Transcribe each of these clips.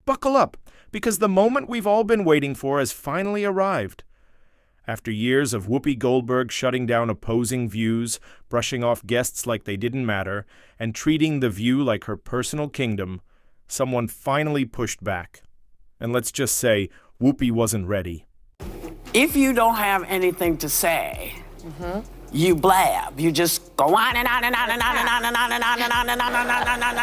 buckle up, because the moment we've all been waiting for has finally arrived. After years of Whoopi Goldberg shutting down opposing views, brushing off guests like they didn't matter, and treating The View like her personal kingdom, someone finally pushed back. And let's just say, Whoopi wasn't ready. If you don't have anything to say, you blab. You just go on and on and on and on and on and on and on and on and on and on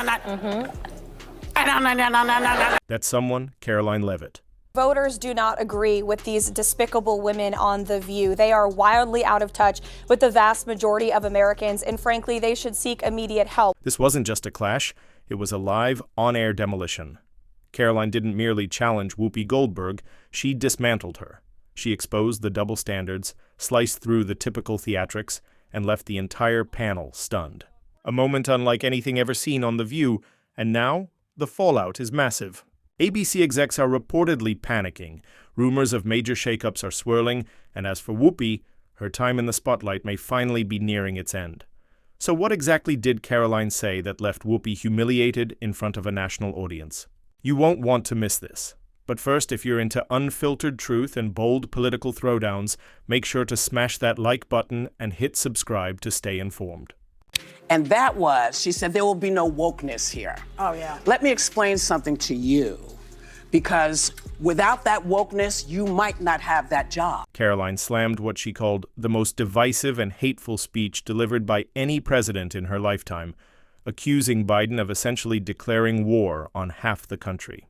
and on and on. That's someone, Karoline Leavitt. Voters do not agree with these despicable women on The View. They are wildly out of touch with the vast majority of Americans, and frankly, they should seek immediate help. This wasn't just a clash, it was a live, on-air demolition. Karoline didn't merely challenge Whoopi Goldberg, she dismantled her. She exposed the double standards, sliced through the typical theatrics, and left the entire panel stunned. A moment unlike anything ever seen on The View, and now the fallout is massive. ABC execs are reportedly panicking. Rumors of major shakeups are swirling, and as for Whoopi, her time in the spotlight may finally be nearing its end. So what exactly did Karoline say that left Whoopi humiliated in front of a national audience? You won't want to miss this. But first, if you're into unfiltered truth and bold political throwdowns, make sure to smash that like button and hit subscribe to stay informed. And that was, she said, there will be no wokeness here. Oh, yeah. Let me explain something to you, because without that wokeness, you might not have that job. Karoline slammed what she called the most divisive and hateful speech delivered by any president in her lifetime, accusing Biden of essentially declaring war on half the country.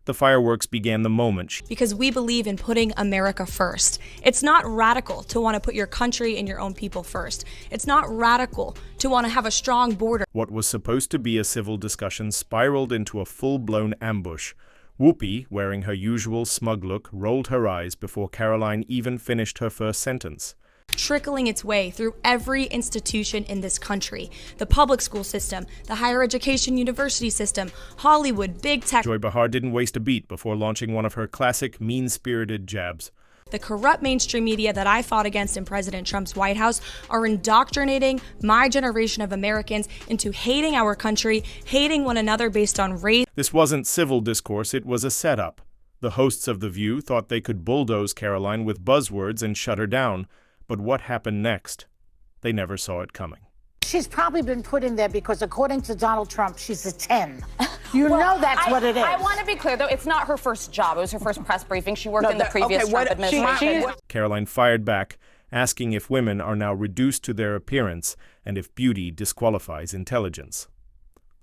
The fireworks began the moment Because we believe in putting America first. It's not radical to want to put your country and your own people first. It's not radical to want to have a strong border. What was supposed to be a civil discussion spiraled into a full-blown ambush. Whoopi, wearing her usual smug look, rolled her eyes before Karoline even finished her first sentence. Trickling its way through every institution in this country. The public school system, the higher education university system, Hollywood, big tech. Joy Behar didn't waste a beat before launching one of her classic mean-spirited jabs. The corrupt mainstream media that I fought against in President Trump's White House are indoctrinating my generation of Americans into hating our country, hating one another based on race. This wasn't civil discourse, it was a setup. The hosts of The View thought they could bulldoze Karoline with buzzwords and shut her down. But what happened next? They never saw it coming. She's probably been put in there because, according to Donald Trump, she's a 10. You know that's what it is. I want to be clear, though, it's not her first job. It was her first press briefing. She worked in the previous Trump administration. Karoline fired back, asking if women are now reduced to their appearance and if beauty disqualifies intelligence.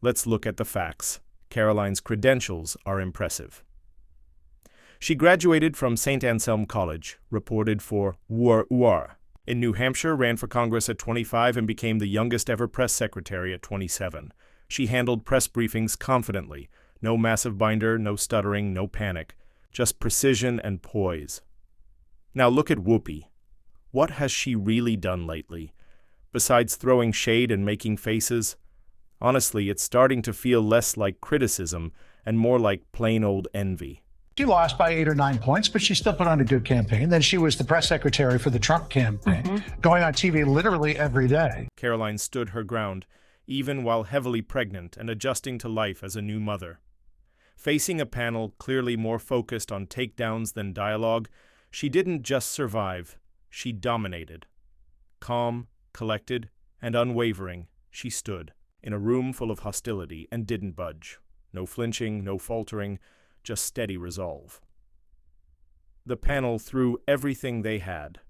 Let's look at the facts. Karoline's credentials are impressive. She graduated from St. Anselm College, reported for UR. In New Hampshire, ran for Congress at 25 and became the youngest ever press secretary at 27. She handled press briefings confidently. No massive binder, no stuttering, no panic. Just precision and poise. Now look at Whoopi. What has she really done lately? Besides throwing shade and making faces? Honestly, it's starting to feel less like criticism and more like plain old envy. She lost by 8 or 9 points, but she still put on a good campaign. Then she was the press secretary for the Trump campaign, going on TV literally every day. Karoline stood her ground, even while heavily pregnant and adjusting to life as a new mother. Facing a panel clearly more focused on takedowns than dialogue, she didn't just survive, she dominated. Calm, collected, and unwavering, she stood in a room full of hostility and didn't budge. No flinching, no faltering, just steady resolve. The panel threw everything they had,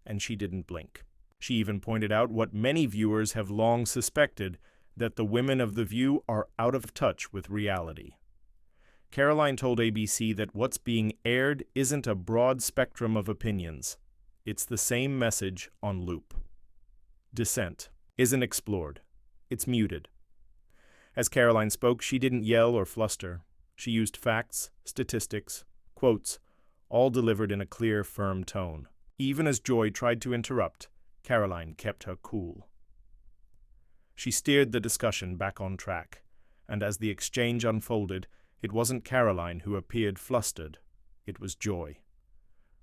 and she didn't blink. She even pointed out what many viewers have long suspected, that the women of The View are out of touch with reality. Karoline told ABC that what's being aired isn't a broad spectrum of opinions. It's the same message on loop. Dissent isn't explored. It's muted. As Karoline spoke, she didn't yell or fluster. She used facts, statistics, quotes, all delivered in a clear, firm tone. Even as Joy tried to interrupt, Karoline kept her cool. She steered the discussion back on track, and as the exchange unfolded, it wasn't Karoline who appeared flustered, it was Joy.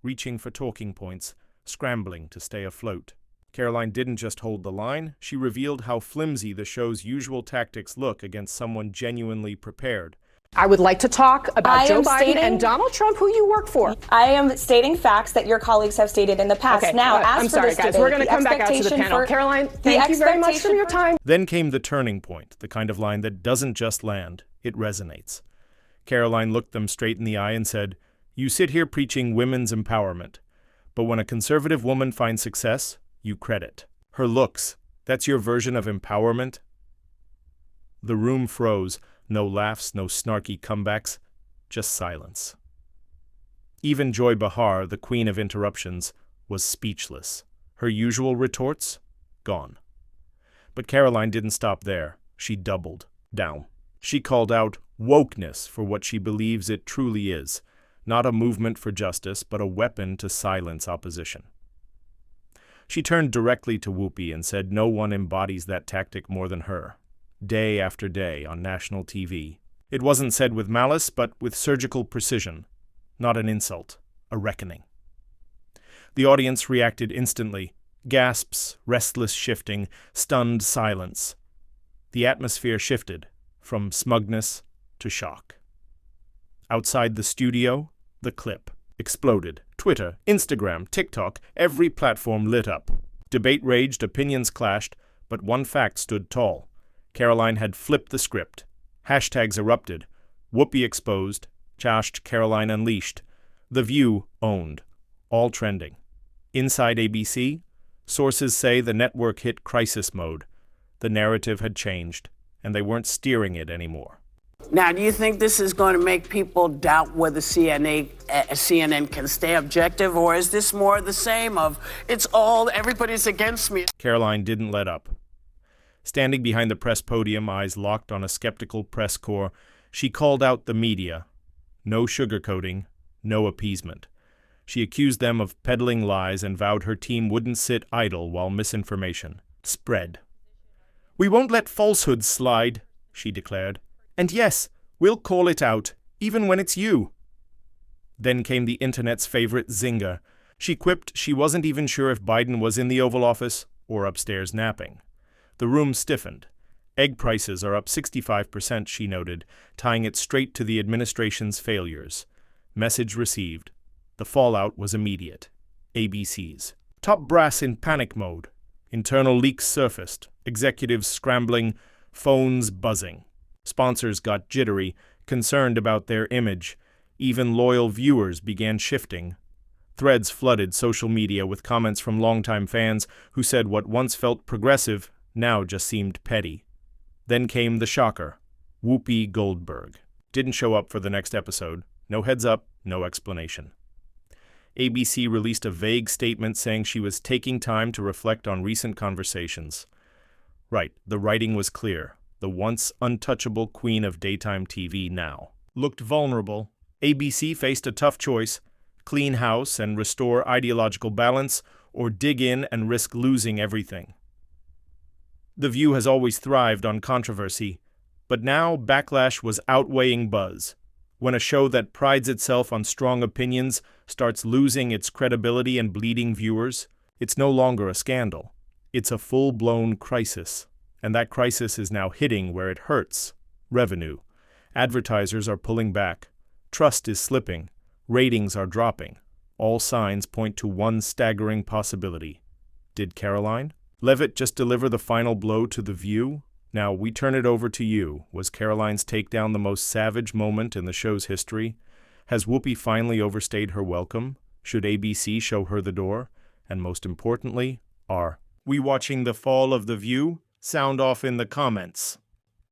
Reaching for talking points, scrambling to stay afloat. Karoline didn't just hold the line, she revealed how flimsy the show's usual tactics look against someone genuinely prepared. I would like to talk about Joe Biden and Donald Trump, who you work for. I am stating facts that your colleagues have stated in the past. Okay, now, I'm sorry, guys. We're going to come back out to the panel. Caroline, thank you very much for your time. Then came the turning point, the kind of line that doesn't just land, it resonates. Karoline looked them straight in the eye and said, "You sit here preaching women's empowerment, but when a conservative woman finds success, you credit her looks. That's your version of empowerment?" The room froze. No laughs, no snarky comebacks, just silence. Even Joy Behar, the queen of interruptions, was speechless. Her usual retorts? Gone. But Karoline didn't stop there. She doubled down. She called out wokeness for what she believes it truly is, not a movement for justice, but a weapon to silence opposition. She turned directly to Whoopi and said no one embodies that tactic more than her. Day after day on national TV. It wasn't said with malice, but with surgical precision. Not an insult, a reckoning. The audience reacted instantly. Gasps, restless shifting, stunned silence. The atmosphere shifted from smugness to shock. Outside the studio, the clip exploded. Twitter, Instagram, TikTok, every platform lit up. Debate raged, opinions clashed, but one fact stood tall. Karoline had flipped the script. Hashtags erupted. Whoopi exposed. Chashed Karoline unleashed. The View owned. All trending. Inside ABC, sources say the network hit crisis mode. The narrative had changed, and they weren't steering it anymore. Now, do you think this is going to make people doubt whether CNN can stay objective, or is this more the same of everybody's against me? Karoline didn't let up. Standing behind the press podium, eyes locked on a skeptical press corps, she called out the media. No sugarcoating, no appeasement. She accused them of peddling lies and vowed her team wouldn't sit idle while misinformation spread. "We won't let falsehoods slide," she declared. "And yes, we'll call it out, even when it's you." Then came the internet's favorite zinger. She quipped she wasn't even sure if Biden was in the Oval Office or upstairs napping. The room stiffened. Egg prices are up 65%, she noted, tying it straight to the administration's failures. Message received. The fallout was immediate. ABC's. Top brass in panic mode. Internal leaks surfaced. Executives scrambling. Phones buzzing. Sponsors got jittery, concerned about their image. Even loyal viewers began shifting. Threads flooded social media with comments from longtime fans who said what once felt progressive now just seemed petty. Then came the shocker. Whoopi Goldberg. Didn't show up for the next episode. No heads up, no explanation. ABC released a vague statement saying she was taking time to reflect on recent conversations. Right, the writing was clear. The once untouchable queen of daytime TV now looked vulnerable. ABC faced a tough choice: clean house and restore ideological balance, or dig in and risk losing everything. The View has always thrived on controversy, but now backlash was outweighing buzz. When a show that prides itself on strong opinions starts losing its credibility and bleeding viewers, it's no longer a scandal. It's a full-blown crisis, and that crisis is now hitting where it hurts. Revenue. Advertisers are pulling back. Trust is slipping. Ratings are dropping. All signs point to one staggering possibility. Did Karoline Leavitt just deliver the final blow to The View? Now, we turn it over to you. Was Karoline's takedown the most savage moment in the show's history? Has Whoopi finally overstayed her welcome? Should ABC show her the door? And most importantly, are we watching the fall of The View? Sound off in the comments.